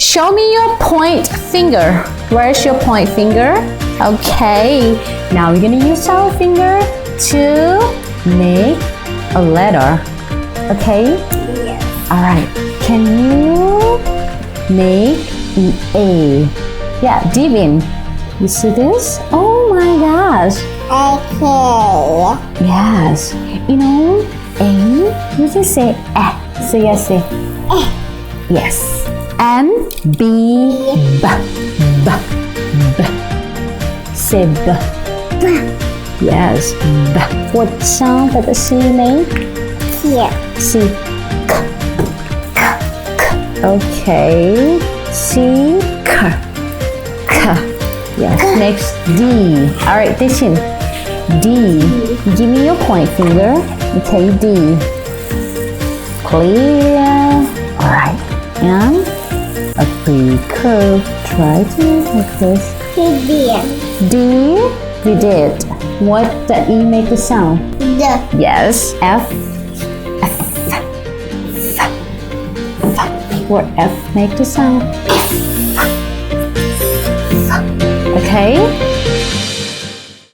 Show me your point finger. Where's your point finger? Okay. Now we're gonna use our finger to make a letter. Okay? Yes. Alright. Can you make an A? Yeah, deep in. You see this? Oh my gosh. Okay. Yes. You know, A, you can say eh. So yes, say Eh. yes. And B, B, B, B. Say B. B. Yes, B. What sound does the C make? Here. C, K, K, K. Okay. C, K, K. Yes, next D. Alright, this in D. Give me your point finger. Okay, D. Clear. Alright. And a free curve. Try to make this. Here. D. We did. What does E make the sound? The. Yes. F. F. F. F. What F make the sound? F. Okay.